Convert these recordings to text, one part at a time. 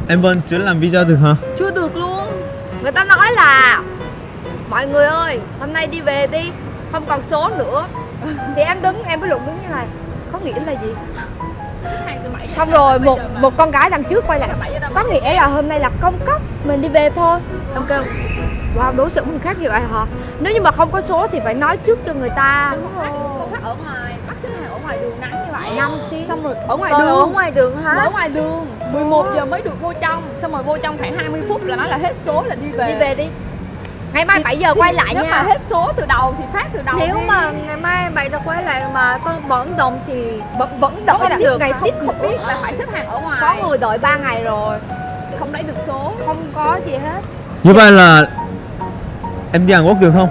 em vẫn chưa làm visa được hả? Chưa được luôn. Người ta nói là mọi người ơi, hôm nay đi về đi, không còn số nữa. Thì em với Lục đứng như này, có nghĩa là gì? Xong rồi một con gái đằng trước quay lại, có nghĩa là hôm nay là công cốc, mình đi về thôi. Em kêu wow, đối xử mình khác như vậy hả? Nếu như mà không có số thì phải nói trước cho người ta. Không khác ở ngoài, bắt xếp hàng ở ngoài đường nắng như vậy. 5 tiếng. Xong rồi ở ngoài Còn đường. ở ngoài đường hả? Ở ngoài đường 11 giờ mới được vô trong. Xong rồi vô trong khoảng 20 phút là nói là hết số là đi về. Đi về đi. Ngày mai 7 giờ quay lại nếu nha. Nếu mà hết số từ đầu thì phát từ đầu. Nếu đi. mà ngày mai 7 giờ quay lại mà con vẫn đồng thì vẫn đợi không được ngày tiếp không biết là phải xếp hàng ở ngoài. Có người đợi 3 ngày rồi, không lấy được số, không có gì hết. Như vậy là em đi Hàn Quốc được không?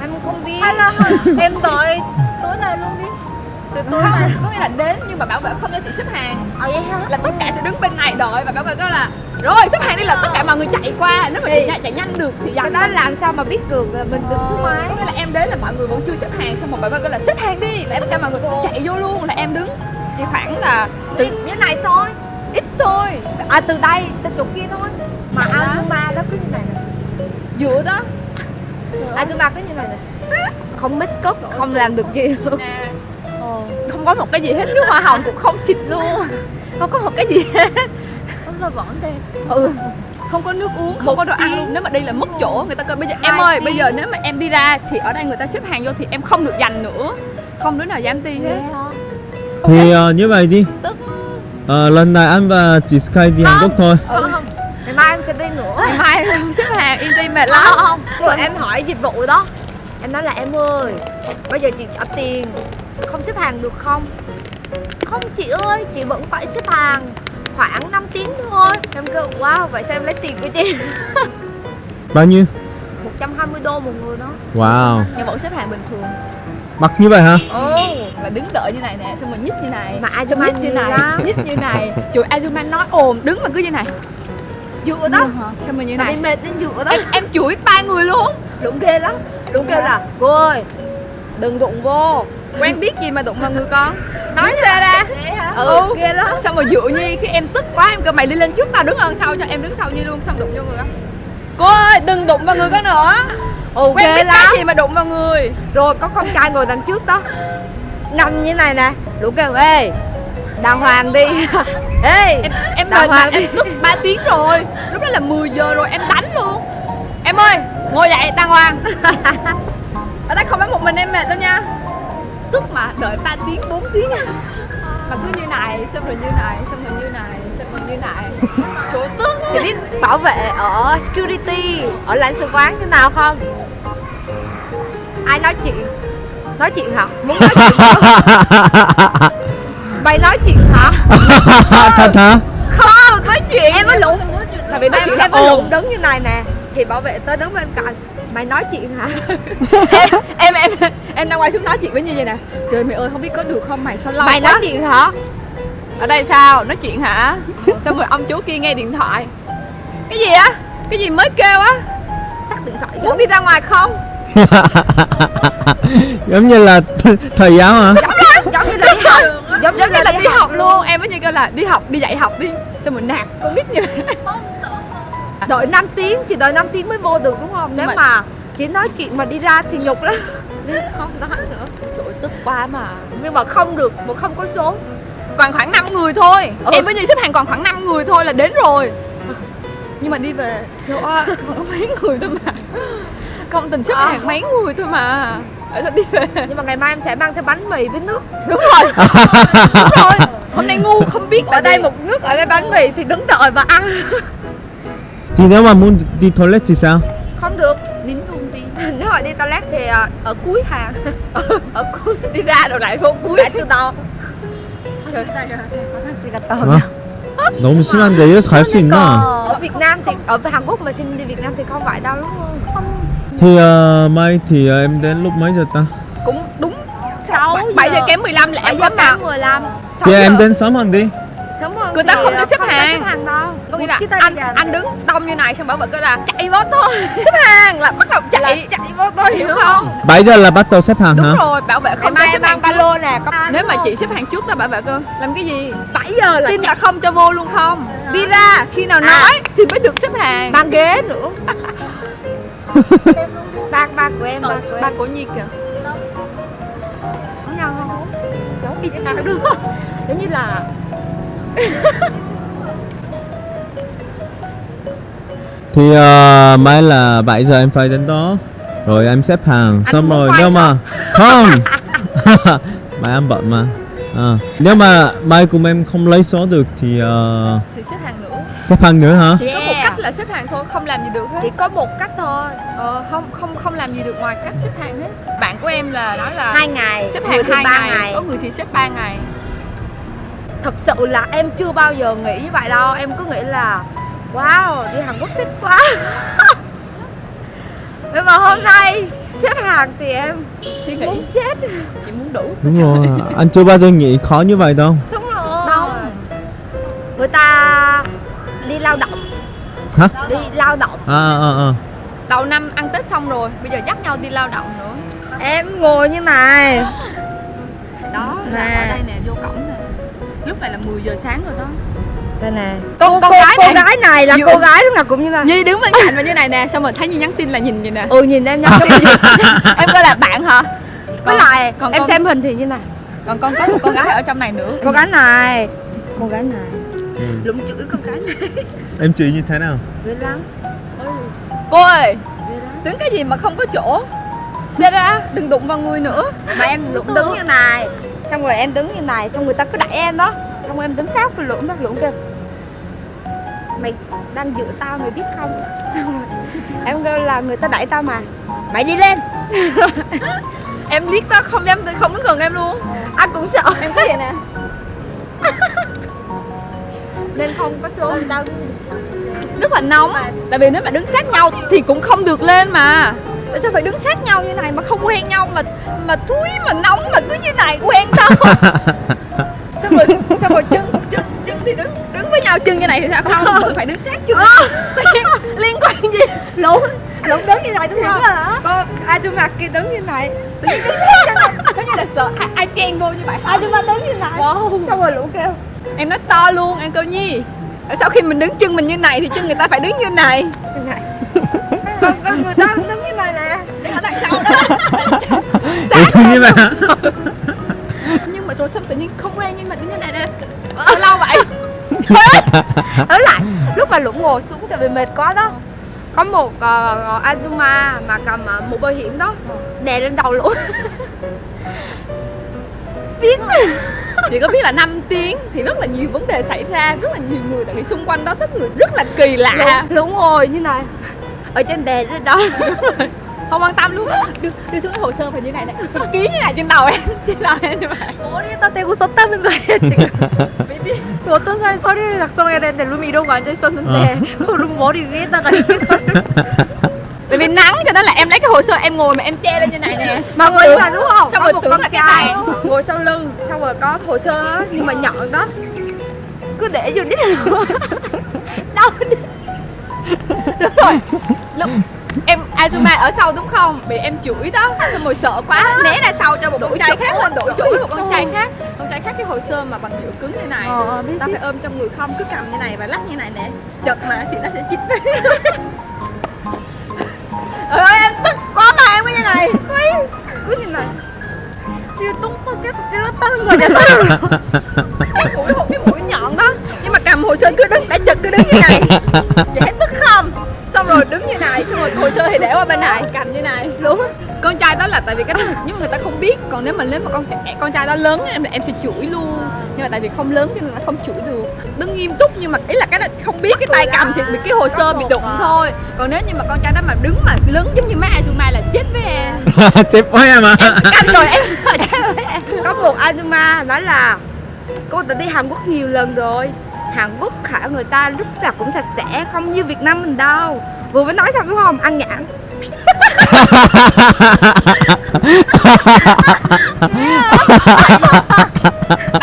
Em không biết. Hay là em đợi tối nay luôn đi. Từ tối nay. Có nghĩa là đến nhưng mà bảo vệ không cho chị xếp hàng. Vậy hả? Là tất cả sẽ đứng bên này đợi và bảo vệ có là rồi xếp hàng đi, là tất cả mọi người chạy qua. Nếu mà chị chạy nhanh được thì cái đó làm sao mà biết được là mình đứng thứ mấy? Có nghĩa là em đến là mọi người vẫn chưa xếp hàng, xong một bảo vệ có là xếp hàng đi, là tất cả mọi người chạy vô luôn, là em đứng chỉ khoảng là từ như này thôi, ít thôi. À từ đây tới chỗ kia thôi. Mà Azuma đó cứ như này nè. Giữa đó Azuma cứ như này nè. Không make up, không làm được gì luôn. Không có một cái gì hết, nước hoa hồng cũng không xịt luôn. Không có một cái gì hết. Không sao vẫn thế. Không có nước uống, không có đồ ăn luôn. Nếu mà đi là mất chỗ, người ta coi bây giờ em ơi, bây giờ nếu mà em đi ra thì ở đây người ta xếp hàng vô thì em không được giành nữa. Không đứa nào dám đi hết. Thì như vậy đi. Lần này anh và chị Sky đi Hàn Quốc thôi. Không. Ngày mai em sẽ đi nữa. Ngày mai em xếp hàng, em đi mệt lắm. Không. Rồi em hỏi dịch vụ đó. Em nói là em ơi, bây giờ chị trả tiền, không xếp hàng được không? Không chị ơi, chị vẫn phải xếp hàng khoảng 5 tiếng thôi. Em kêu wow, vậy sao em lấy tiền của chị? Bao nhiêu? 120 đô một người đó. Wow. Em vẫn xếp hàng bình thường. Mặc như vậy hả? Là đứng đợi như này nè, xong rồi nhích như này. Mà xong Azuma nhích như này, nhích như này. Trời, Azuma nói ồn, đứng mà cứ như này. Dựa đó. Xong rồi như Mà này. đi mệt đến dựa đó. Em chửi 3 người luôn. Đúng ghê lắm. Đúng kêu là cô ơi, đừng đụng vô. Quen biết gì mà đụng vào người con. Nói xe ra. Ghê lắm. Xong rồi dụ Nhi, cái em tức quá, em kêu mày lên trước tao, đứng hơn sau cho em đứng sau Nhi luôn, xong đụng vô người đó. Cô ơi, đừng đụng vào người con nữa. Quen Ghê biết lắm. cái gì mà đụng vào người. Rồi có con trai ngồi đằng trước đó, nằm như này nè. Đủ kêu ê, đàng hoàng đi. Ê, Em đàng mệt mà, hoàng em đi. tức 3 tiếng rồi. Lúc đó là 10 giờ rồi, em đánh luôn. Em ơi, ngồi dậy đàng hoàng. Ở đây không phải một mình em mệt đâu nha. Tức mà đợi 3 tiếng, 4 tiếng. Mà cứ như này, xong rồi như này, xong rồi như này, xong rồi như này. Trời tức. Chị biết bảo vệ ở security, ở lãnh sự quán như nào không? Ai nói chuyện? Nói chuyện hả? Muốn nói chuyện không? Mày nói chuyện hả? Thật hả? Không, nói chuyện. Em với Lụng. Tại vì nói chuyện em là với ồn. Lụng đứng như này nè, thì bảo vệ tới đứng bên cạnh. Mày nói chuyện hả? Em đang quay xuống nói chuyện với Nhi vậy nè. Trời mày ơi, không biết có được không mày, sao lâu Mày quá. nói chuyện hả? Ở đây sao? Nói chuyện hả? Xong rồi ông chú kia nghe điện thoại. Cái gì á? Cái gì mới kêu á? Tắt điện thoại. Muốn đi ra ngoài không? Giống như là thầy giáo hả? Giống như là đi học. Giống như là đi học luôn. Em với Nhi kêu là đi học, đi dạy học đi. Xong rồi nạt con nít như vậy. Đợi 5 tiếng, chỉ đợi 5 tiếng mới vô được đúng không? Nếu mà chỉ nói chuyện mà đi ra thì nhục lắm. Không nói nữa. Trời ơi, tức quá mà. Nhưng mà không được, mà không có số. Còn khoảng 5 người thôi. Em với Nhi xếp hàng còn khoảng 5 người thôi là đến rồi. Nhưng mà đi về trời ơi, có mấy người thôi mà. Công tình xếp hàng mấy người thôi mà. Tại sao đi về? Nhưng mà ngày mai em sẽ mang theo bánh mì với nước. Đúng rồi. Đúng rồi. Hôm nay ngu không biết. Ở đây một nước, ở đây bánh mì thì đứng đợi và ăn. Thì nếu mà muốn đi toilet thì sao? Không được. Nín luôn đi. Nếu mà đi toilet thì ở cuối hàng. Ở cuối. Đi ra rồi lại vô cuối. Lại từ đầu. 어? 너무 심한데 여기서 갈 수 있나? Ở Việt Nam thì, ở Hàn Quốc mà xin đi Việt Nam thì không phải đâu đúng không? Không. Thì mai thì em đến lúc mấy giờ ta? Cũng đúng 6 giờ. 7 giờ kém 15 là 7 em giờ có mặt. kém 15. Thì em đến sớm hơn đi. Sớm hơn Người ta thì không cho xếp hàng. xếp hàng đâu. Có nghĩa Một là chiếc tay anh đứng đông như này xong bảo vợ kêu là chạy vô tôi xếp hàng là bắt đầu chạy vô tôi, hiểu không? 7 giờ là bắt đầu xếp hàng Đúng hả? rồi, bảo vệ không cho mai xếp em mang hàng ba trước. lô nè. Nếu mà chị xếp hàng trước ta bảo vệ cơ làm cái gì? 7 giờ là Tin là không cho vô luôn không? Đi ra khi nào nói thì mới được xếp hàng. mang ghế nữa. Ba của em, Ba của Nhi kìa. Giống nhau không? Giống y chang đúng. Giống như là Thì mai là 7 giờ em phải đến đó. Rồi em xếp hàng. Anh Xong muốn rồi quay nếu mà không mai em bận mà. Nếu mà mai cùng em không lấy số được thì Thì xếp hàng nữa. xếp hàng nữa hả? Chỉ có một cách là xếp hàng thôi, không làm gì được hết. chỉ có một cách thôi. Không làm gì được ngoài cách xếp hàng hết. Bạn của em là nói là 2 ngày, xếp người hàng thì 2 3 ngày, có người thì xếp 3 ngày. Thật sự là em chưa bao giờ nghĩ như vậy đâu. Em cứ nghĩ là wow, đi Hàn Quốc thích quá. Nhưng mà hôm nay xếp hàng thì em Suy nghĩ muốn chết. chị muốn đủ. Đúng rồi. Anh chưa bao giờ nghĩ khó như vậy đâu. Đúng rồi. Đâu. Người ta đi lao động. Hả? Đi lao động. Đầu năm ăn Tết xong rồi, bây giờ dắt nhau đi lao động nữa. Em ngồi như này. Đó là Nè. ở đây nè, vô cổng nè. Lúc này là 10 giờ sáng rồi đó. Đây nè. Con gái này. này là Dựa. cô gái lúc nào cũng như này. Nhi đứng bên cạnh và như này nè, xong rồi thấy Nhi nhắn tin là nhìn vậy nè. Ừ, nhìn em nha. Em coi là bạn hả? Với lại còn em con- xem hình thì như này. Còn con có một con gái ở trong này nữa. Cô gái này. Cô gái này. Ừ. Lũng chửi con gái này. Em chị như thế nào? Ghê lắm. Cô ơi, Ghê lắm. đứng cái gì mà không có chỗ? Ra ra, đừng đụng vào người nữa. Mà em đứng như này. Xong rồi em đứng như này. Xong người ta cứ đẩy em đó. Xong rồi em đứng sát cái Lũng đó. Lũng kêu mày đang dựa tao mày biết không? Xong rồi em kêu là người ta đẩy tao mà. Mày đi lên. Em liếc đó không dám không đứng gần em luôn. Anh cũng sợ. Em có vậy nè. Nên không có số. Rất là nóng. Tại vì nếu mà đứng sát nhau thì cũng không được lên mà. Tại sao phải đứng sát nhau như này mà không quen nhau mà thúi mà nóng mà cứ như này quen đâu. Xong rồi chân thì đứng với nhau chân như này thì sao không? Vẫn phải đứng sát chân. Liên quan gì? Lũng đứng như này đúng không? Cô Azuma kia đứng như này. Giống như là sợ ai chen vô như vậy. Azuma đứng như này. Wow. Xong rồi Lũng kêu Em nói to luôn, em kêu Nhi. Tại sao khi mình đứng chân mình như này thì chân người ta phải đứng như này? như này. Còn người ta đứng như này nè. Đứng ở đằng sau đó. như vậy hả? Nhưng mà rồi xong tự nhiên không quen nhưng mà đứng như này nè. Lâu vậy. Ở lại lúc mà Lũng ngồi xuống tại vì mệt quá đó. Có một Azuma mà cầm một bảo hiểm đó đè lên đầu Lũng. Biết. Chị có biết là 5 tiếng thì rất là nhiều vấn đề xảy ra, rất là nhiều người tại vì xung quanh đó tất người rất là kỳ lạ. Lũng ngồi như này. Ở trên đè lên đó. Không quan tâm luôn. Đưa xuống cái hồ sơ phải như này nè. Chị ký như này trên đầu em, trên đầu em như vậy. 머리에다 대고 썼다는 거예요 지금. 어떤 사람이 서류를 작성해야 되는데 룸이 이러고 앉아 있었는데 그 룸 머리 위에다가 이렇게 서류. Tại vì nắng cho nên là em lấy cái hồ sơ em ngồi mà em che lên như này nè. Mà ngồi như này đúng không? Xong Có rồi một tưởng con là cái trai bàn. ngồi sau lưng, xong rồi có hồ sơ á, nhưng mà nhọn đó. Cứ để vô đít luôn. Đau đít. Đúng rồi. Lúc em Azuma ở sau đúng không? Bị em chửi đó, xong rồi sợ quá né ra sau cho một con trai khác lên đổ chửi một con trai khác. Con trai khác cái hồ sơ mà bằng nhựa cứng như này, ta phải ôm trong người không, cứ cầm như này và lắc như này nè. Chật mà thì nó sẽ chích. Ơi em tức quá mà em mới như này. cứ như này. Chưa tung con tiếp chưa nó tân rồi nha. Cái mũi nhọn đó, nhưng mà cầm hồ sơ cứ đứng đã chật cứ đứng như này. Vậy thấy tức không? Xong rồi đứng như này, xong rồi hồ sơ thì để qua bên này, cầm như này. Đúng. Con trai đó là tại vì cái đó nhưng mà người ta không biết, còn nếu mà nếu mà con trai đó lớn em sẽ chửi luôn. Nhưng mà tại vì không lớn cho nên là không chửi được. Đứng nghiêm túc nhưng mà ý là cái đó không biết, cái tay cầm thì bị cái hồ sơ bị đụng thôi. Còn nếu như mà con trai đó mà đứng mà lớn giống như mấy Azuma là chết với em. Chết quá em à. Canh rồi em. Có một Azuma nói là cô đã đi Hàn Quốc nhiều lần rồi. Hàn Quốc hả, người ta lúc nào cũng sạch sẽ, không như Việt Nam mình đâu. Vừa mới nói xong đúng không? Ăn nhãn.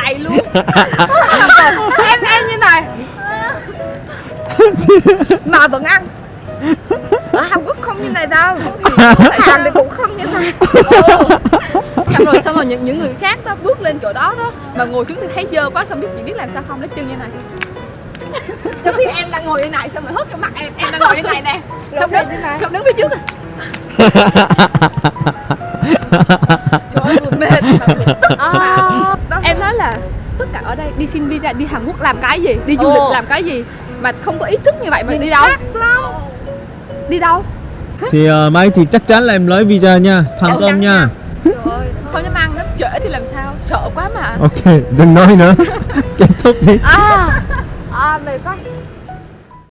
Đầy luôn. mà vẫn ăn. Ở Hàn Quốc không như này đâu, Sài Gòn thì cũng không như này. Xong rồi những người khác đó bước lên chỗ đó đó mà ngồi xuống thì thấy dơ quá, xong chị biết làm sao không, lấy chân như này. Trong khi em đang ngồi như này, xong rồi hất cái mặt em đang ngồi như này nè, xong đứng phía trước. Trời ơi vừa mệt. Em nói là tất cả ở đây đi xin visa đi Hàn Quốc làm cái gì, đi du lịch làm cái gì mà không có ý thức như vậy mà đi đâu? Đi đâu? Thì mai thì chắc chắn là em lấy visa nha, thành công nha. Trời ơi, không dám ăn lắm, trễ thì làm sao, sợ quá mà. Ok, đừng nói nữa. Kết thúc đi. Mày có